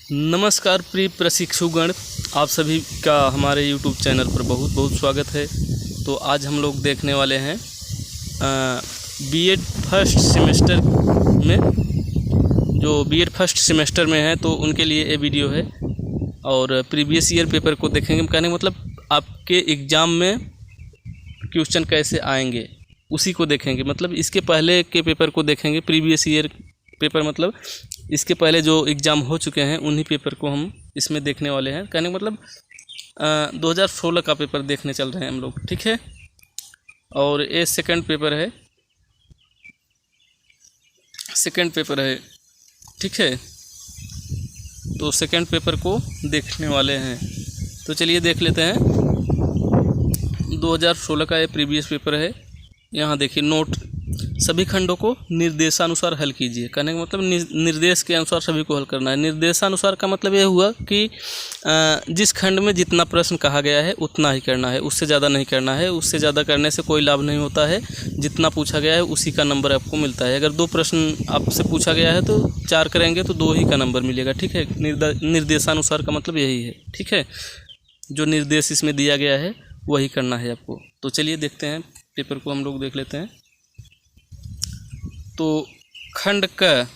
नमस्कार प्रिय प्रशिक्षुगण, आप सभी का हमारे YouTube चैनल पर बहुत बहुत स्वागत है। तो आज हम लोग देखने वाले हैं बीएड फर्स्ट सेमेस्टर में, जो बीएड फर्स्ट सेमेस्टर में है तो उनके लिए ये वीडियो है। और प्रीवियस ईयर पेपर को देखेंगे, कहने मतलब आपके एग्ज़ाम में क्वेश्चन कैसे आएंगे उसी को देखेंगे। मतलब इसके पहले के पेपर को देखेंगे, प्रीवियस ईयर पेपर मतलब इसके पहले जो एग्ज़ाम हो चुके हैं उन्हीं पेपर को हम इसमें देखने वाले हैं। कहने का मतलब 2016 का पेपर देखने चल रहे हैं हम लोग, ठीक है। और ये सेकंड पेपर है, ठीक है। तो सेकंड पेपर को देखने वाले हैं, तो चलिए देख लेते हैं। 2016 का ये प्रीवियस पेपर है। यहाँ देखिए नोट, सभी खंडों को निर्देशानुसार हल कीजिए। कहने का मतलब निर्देश के अनुसार सभी को हल करना है। निर्देशानुसार का मतलब ये हुआ कि जिस खंड में जितना प्रश्न कहा गया है उतना ही करना है, उससे ज़्यादा नहीं करना है। उससे ज़्यादा करने से कोई लाभ नहीं होता है। जितना पूछा गया है उसी का नंबर आपको मिलता है। अगर 2 प्रश्न आपसे पूछा गया है तो 4 करेंगे तो 2 ही का नंबर मिलेगा, ठीक है। निर्देशानुसार का मतलब यही है, ठीक है। जो निर्देश इसमें दिया गया है वही करना है आपको। तो चलिए देखते हैं, पेपर को हम लोग देख लेते हैं। तो खंड क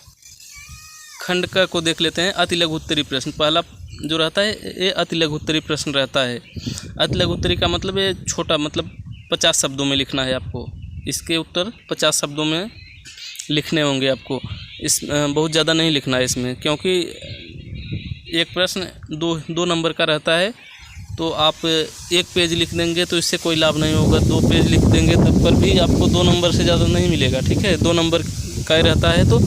को देख लेते हैं। अति लघु उत्तरी प्रश्न पहला जो रहता है ये अति लघु उत्तरी प्रश्न रहता है। अति लघु उत्तरी का मतलब ये छोटा, मतलब 50 शब्दों में लिखना है आपको। इसके उत्तर 50 शब्दों में लिखने होंगे आपको। इस बहुत ज़्यादा नहीं लिखना है इसमें, क्योंकि एक प्रश्न दो नंबर का रहता है। तो आप 1 पेज लिख देंगे तो इससे कोई लाभ नहीं होगा। 2 पेज लिख देंगे तब पर भी आपको 2 नंबर से ज़्यादा नहीं मिलेगा, ठीक है। 2 नंबर का ही रहता है, तो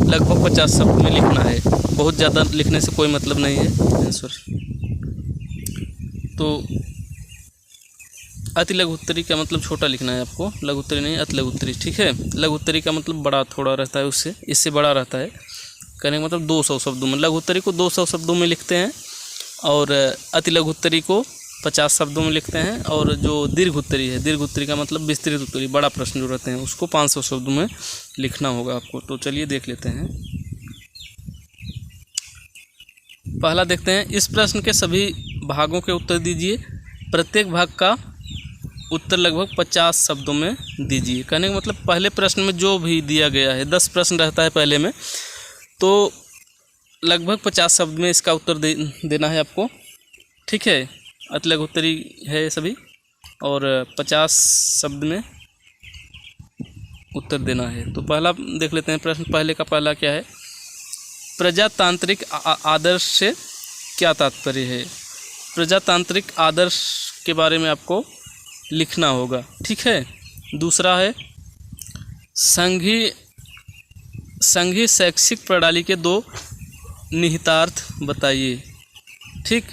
लगभग 50 शब्द में लिखना है। बहुत ज़्यादा लिखने से कोई मतलब नहीं है आंसर। तो अति लघु उत्तरी का मतलब छोटा लिखना है आपको, लघु उत्तरी नहीं, अति लघु उत्तरी, ठीक है। लघु उत्तरी का मतलब बड़ा थोड़ा रहता है, उससे इससे बड़ा रहता है। कहने का मतलब 200 शब्दों में। लघु उत्तरी को 200 शब्दों में लिखते हैं और अति लघु उत्तरी को 50 शब्दों में लिखते हैं। और जो दीर्घ उत्तरी है, दीर्घ उत्तरी का मतलब विस्तृत उत्तरी, बड़ा प्रश्न जो रहते हैं उसको 500 शब्दों में लिखना होगा आपको। तो चलिए देख लेते हैं। पहला देखते हैं, इस प्रश्न के सभी भागों के उत्तर दीजिए। प्रत्येक भाग का उत्तर लगभग 50 शब्दों में दीजिए। कहने का मतलब पहले प्रश्न में जो भी दिया गया है, 10 प्रश्न रहता है पहले में, तो लगभग 50 शब्द में इसका उत्तर देना है आपको, ठीक है। अति लघु उत्तरी है ये सभी, और 50 शब्द में उत्तर देना है। तो पहला देख लेते हैं प्रश्न। पहले का पहला क्या है, प्रजातांत्रिक आदर्श से क्या तात्पर्य है। प्रजातांत्रिक आदर्श के बारे में आपको लिखना होगा, ठीक है। दूसरा है, संघीय शैक्षिक प्रणाली के 2 निहितार्थ बताइए, ठीक।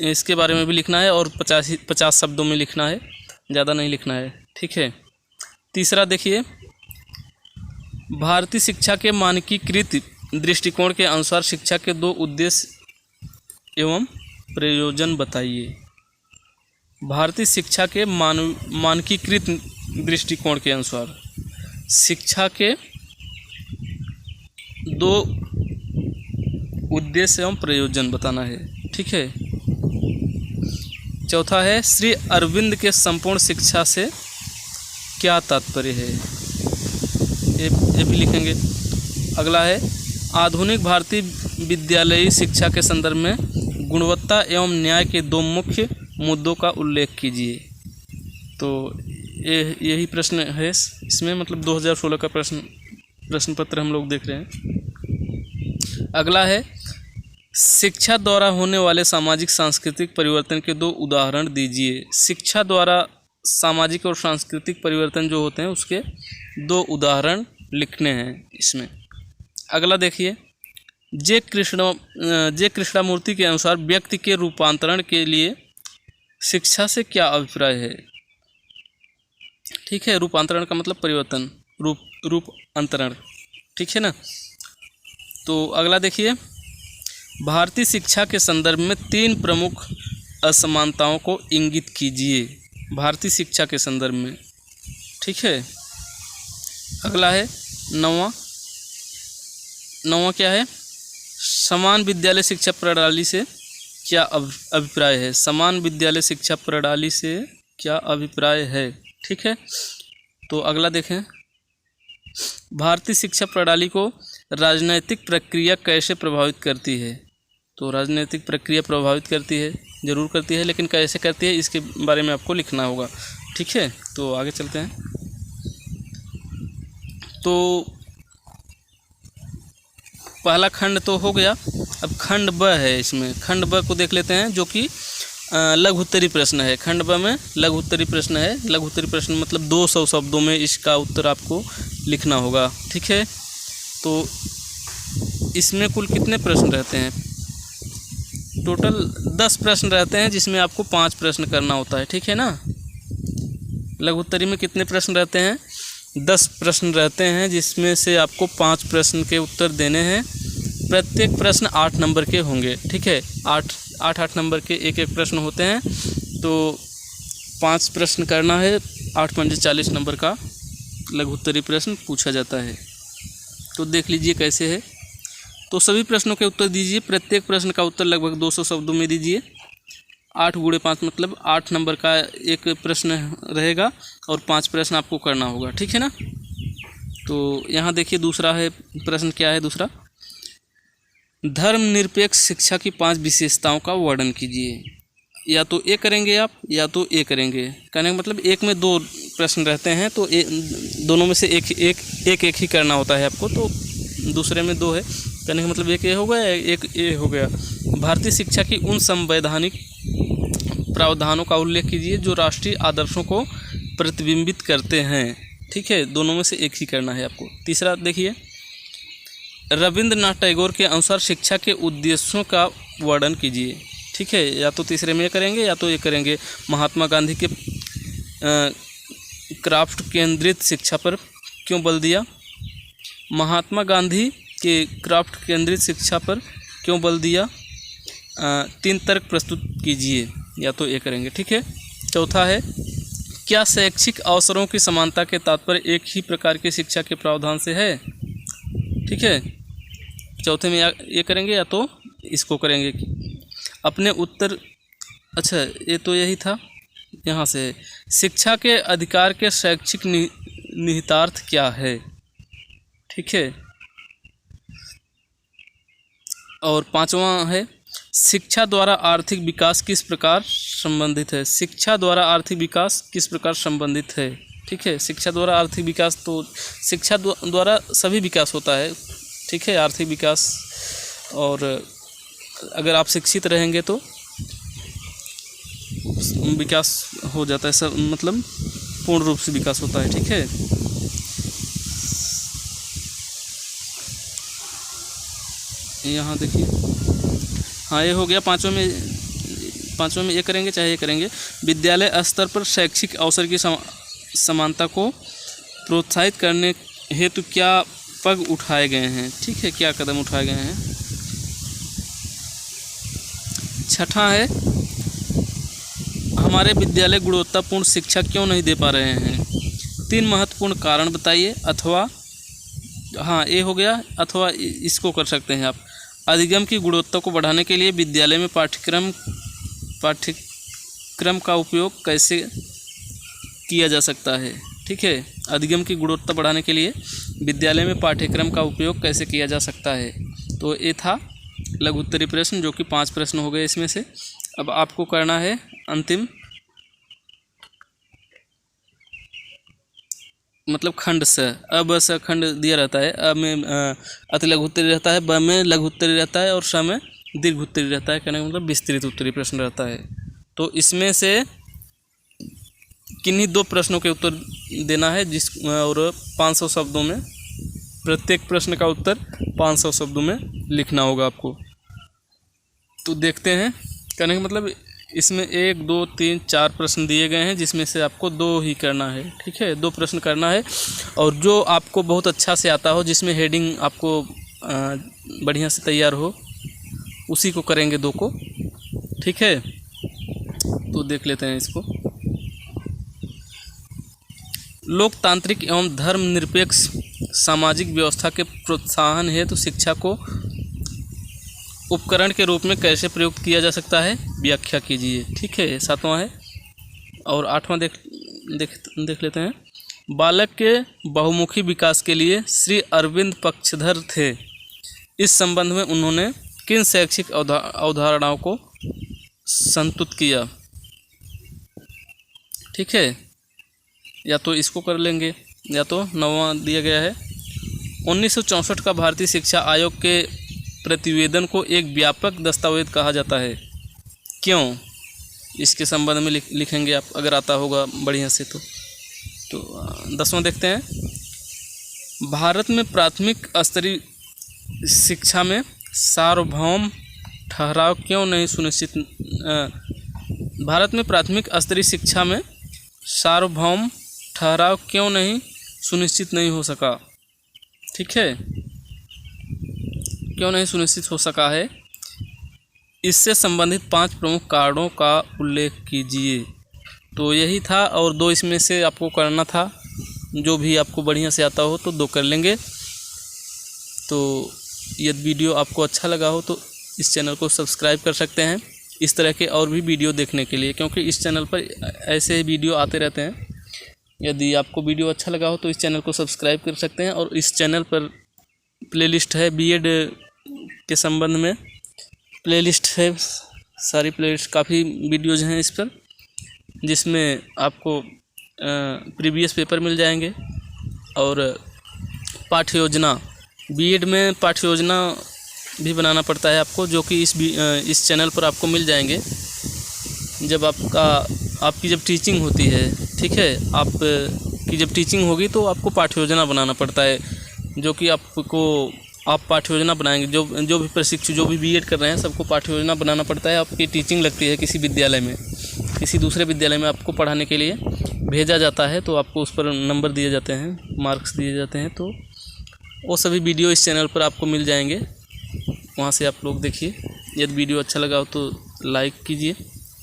इसके बारे में भी लिखना है और 50 शब्दों में लिखना है, ज़्यादा नहीं लिखना है, ठीक है। तीसरा देखिए, भारतीय शिक्षा के मानकीकृत दृष्टिकोण के अनुसार शिक्षा के 2 उद्देश्य एवं प्रयोजन बताइए। भारतीय शिक्षा के मानकीकृत दृष्टिकोण के अनुसार शिक्षा के 2 उद्देश्य एवं प्रयोजन बताना है, ठीक है। चौथा है, श्री अरविंद के संपूर्ण शिक्षा से क्या तात्पर्य है, ये भी लिखेंगे। अगला है, आधुनिक भारतीय विद्यालयी शिक्षा के संदर्भ में गुणवत्ता एवं न्याय के 2 मुख्य मुद्दों का उल्लेख कीजिए। तो यही प्रश्न है इसमें, मतलब 2016 का प्रश्न पत्र हम लोग देख रहे हैं। अगला है, शिक्षा द्वारा होने वाले सामाजिक सांस्कृतिक परिवर्तन के 2 उदाहरण दीजिए। शिक्षा द्वारा सामाजिक और सांस्कृतिक परिवर्तन जो होते हैं उसके 2 उदाहरण लिखने हैं इसमें। अगला देखिए, जे कृष्णमूर्ति के अनुसार व्यक्ति के रूपांतरण के लिए शिक्षा से क्या अभिप्राय है, ठीक है। रूपांतरण का मतलब परिवर्तन, रूपांतरण, ठीक है ना। तो अगला देखिए, भारतीय शिक्षा के संदर्भ में 3 प्रमुख असमानताओं को इंगित कीजिए। भारतीय शिक्षा के संदर्भ में, ठीक है। अगला है 9वां क्या है, समान विद्यालय शिक्षा प्रणाली से क्या अभिप्राय है? समान विद्यालय शिक्षा प्रणाली से क्या अभिप्राय है? ठीक है, तो अगला देखें, भारतीय शिक्षा प्रणाली को राजनैतिक प्रक्रिया कैसे प्रभावित करती है? तो राजनीतिक प्रक्रिया प्रभावित करती है, ज़रूर करती है, लेकिन कैसे करती है इसके बारे में आपको लिखना होगा। ठीक है, तो आगे चलते हैं। तो पहला खंड तो हो गया, अब खंड ब है। इसमें खंड ब को देख लेते हैं, जो कि लघु उत्तरी प्रश्न है। खंड ब में लघु उत्तरी प्रश्न है। लघु उत्तरी प्रश्न मतलब 200 शब्दों में इसका उत्तर आपको लिखना होगा। ठीक है, तो इसमें कुल कितने प्रश्न रहते हैं? टोटल 10 प्रश्न रहते हैं, जिसमें आपको 5 प्रश्न करना होता है। ठीक है ना। लघु उत्तरी में कितने प्रश्न रहते हैं? 10 प्रश्न रहते हैं, जिसमें से आपको 5 प्रश्न के उत्तर देने हैं। प्रत्येक प्रश्न 8 नंबर के होंगे। ठीक है, 8 नंबर के एक प्रश्न होते हैं, तो 5 प्रश्न करना है। 8 पंजे 40 नंबर का लघु उत्तरी प्रश्न पूछा जाता है। तो देख लीजिए कैसे है। तो सभी प्रश्नों के उत्तर दीजिए। प्रत्येक प्रश्न का उत्तर लगभग 200 शब्दों में दीजिए। 8 × 5 मतलब 8 नंबर का एक प्रश्न रहेगा और 5 प्रश्न आपको करना होगा। ठीक है ना। तो यहाँ देखिए दूसरा है प्रश्न, क्या है दूसरा? धर्मनिरपेक्ष शिक्षा की 5 विशेषताओं का वर्णन कीजिए। या तो ए करेंगे आप, या तो ए करेंगे। कहने का मतलब एक में 2 प्रश्न रहते हैं, तो दोनों में से एक ही करना होता है आपको। तो दूसरे में 2 है, कहने का मतलब एक ए हो गया, एक ए हो गया। भारतीय शिक्षा की उन संवैधानिक प्रावधानों का उल्लेख कीजिए जो राष्ट्रीय आदर्शों को प्रतिबिंबित करते हैं। ठीक है, दोनों में से एक ही करना है आपको। तीसरा देखिए, रविंद्रनाथ टैगोर के अनुसार शिक्षा के उद्देश्यों का वर्णन कीजिए। ठीक है, या तो तीसरे में करेंगे या तो ये करेंगे। महात्मा गांधी के क्राफ्ट केंद्रित शिक्षा पर क्यों बल दिया? महात्मा गांधी के क्राफ्ट केंद्रित शिक्षा पर क्यों बल दिया? 3 तर्क प्रस्तुत कीजिए, या तो ये करेंगे। ठीक है। चौथा है, क्या शैक्षिक अवसरों की समानता के तात्पर्य एक ही प्रकार की शिक्षा के प्रावधान से है? ठीक है, चौथे में ये करेंगे या तो इसको करेंगे। अपने उत्तर, अच्छा ये तो यही था। यहाँ से शिक्षा के अधिकार के शैक्षिक निहितार्थ क्या है? ठीक है। और 5वां है, शिक्षा द्वारा आर्थिक विकास किस प्रकार संबंधित है? शिक्षा द्वारा आर्थिक विकास किस प्रकार संबंधित है? ठीक है, शिक्षा द्वारा आर्थिक विकास, तो शिक्षा द्वारा सभी विकास होता है। ठीक है, आर्थिक विकास, और अगर आप शिक्षित रहेंगे तो विकास हो जाता है, सब मतलब पूर्ण रूप से विकास होता है। ठीक है। यहाँ देखिए, हाँ ये हो गया। पाँचवें में ये करेंगे चाहे ये करेंगे। विद्यालय स्तर पर शैक्षिक अवसर की समानता को प्रोत्साहित करने हेतु क्या पग उठाए गए हैं? ठीक है, क्या कदम उठाए गए हैं? छठा है, हमारे विद्यालय गुणवत्तापूर्ण शिक्षा क्यों नहीं दे पा रहे हैं? 3 महत्वपूर्ण कारण बताइए। अथवा, हाँ ये हो गया, अथवा इसको कर सकते हैं आप। अधिगम की गुणवत्ता को बढ़ाने के लिए विद्यालय में पाठ्यक्रम का उपयोग कैसे किया जा सकता है? ठीक है, अधिगम की गुणवत्ता बढ़ाने के लिए विद्यालय में पाठ्यक्रम का उपयोग कैसे किया जा सकता है? तो ये था लघु उत्तरी प्रश्न, जो कि 5 प्रश्न हो गए इसमें से। अब आपको करना है अंतिम, मतलब खंड स। अब स खंड दिया रहता है। अ में अति लघु उत्तरी रहता है, ब में लघु उत्तरी रहता है और स में दीर्घ उत्तरी रहता है। कहने का मतलब विस्तृत उत्तरी प्रश्न रहता है। तो इसमें से किन्हीं 2 प्रश्नों के उत्तर देना है, और 500 शब्दों में, प्रत्येक प्रश्न का उत्तर 500 शब्दों में लिखना होगा आपको। तो देखते हैं। कहने का मतलब इसमें 1 2 3 4 प्रश्न दिए गए हैं, जिसमें से आपको 2 ही करना है। ठीक है, 2 प्रश्न करना है, और जो आपको बहुत अच्छा से आता हो, जिसमें हेडिंग आपको बढ़िया से तैयार हो, उसी को करेंगे 2 को। ठीक है, तो देख लेते हैं इसको। लोकतांत्रिक एवं धर्मनिरपेक्ष सामाजिक व्यवस्था के प्रोत्साहन हेतु शिक्षा को उपकरण के रूप में कैसे प्रयुक्त किया जा सकता है, व्याख्या कीजिए। ठीक है, 7वां है। और 8वां देख लेते हैं। बालक के बहुमुखी विकास के लिए श्री अरविंद पक्षधर थे। इस संबंध में उन्होंने किन शैक्षिक अवधारणाओं को संतुष्ट किया। ठीक है, या तो इसको कर लेंगे या तो 9वां दिया गया है। 1964 का भारतीय शिक्षा आयोग के प्रतिवेदन को एक व्यापक दस्तावेज कहा जाता है। क्यों? इसके संबंध में लिखेंगे आप, अगर आता होगा बढ़िया से तो 10वां देखते हैं। भारत में प्राथमिक स्तरीय शिक्षा में सार्वभौम ठहराव क्यों नहीं सुनिश्चित भारत में प्राथमिक स्तरीय शिक्षा में सार्वभौम ठहराव क्यों नहीं सुनिश्चित नहीं हो सका। ठीक है, क्यों नहीं सुनिश्चित हो सका है, इससे संबंधित 5 प्रमुख कारणों का उल्लेख कीजिए। तो यही था, और 2 इसमें से आपको करना था। जो भी आपको बढ़िया से आता हो तो 2 कर लेंगे। तो यदि वीडियो आपको अच्छा लगा हो तो इस चैनल को सब्सक्राइब कर सकते हैं इस तरह के और भी वीडियो देखने के लिए, क्योंकि इस चैनल पर ऐसे ही वीडियो आते रहते हैं। यदि आपको वीडियो अच्छा लगा हो तो इस चैनल को सब्सक्राइब कर सकते हैं। और इस चैनल पर प्लेलिस्ट है बीएड के संबंध में, प्लेलिस्ट है, सारी प्लेलिस्ट, काफ़ी वीडियोज़ हैं इस पर, जिसमें आपको प्रीवियस पेपर मिल जाएंगे। और पाठ्य योजना, बीएड में पाठ्य योजना भी बनाना पड़ता है आपको, जो कि इस चैनल पर आपको मिल जाएंगे। जब आपकी जब टीचिंग होती है, ठीक है, आपकी जब टीचिंग होगी तो आपको पाठ्य योजना बनाना पड़ता है, जो कि आप पाठ्य योजना बनाएंगे। जो भी प्रशिक्षु, जो भी बीएड कर रहे हैं, सबको पाठ्य योजना बनाना पड़ता है। आपकी टीचिंग लगती है किसी विद्यालय में, किसी दूसरे विद्यालय में आपको पढ़ाने के लिए भेजा जाता है, तो आपको उस पर नंबर दिए जाते हैं, मार्क्स दिए जाते हैं। तो वो सभी वीडियो इस चैनल पर आपको मिल जाएंगे, वहाँ से आप लोग देखिए। यदि वीडियो अच्छा लगा हो तो लाइक कीजिए,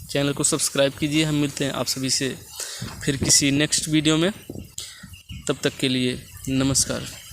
चैनल को सब्सक्राइब कीजिए। हम मिलते हैं आप सभी से फिर किसी नेक्स्ट वीडियो में। तब तक के लिए नमस्कार।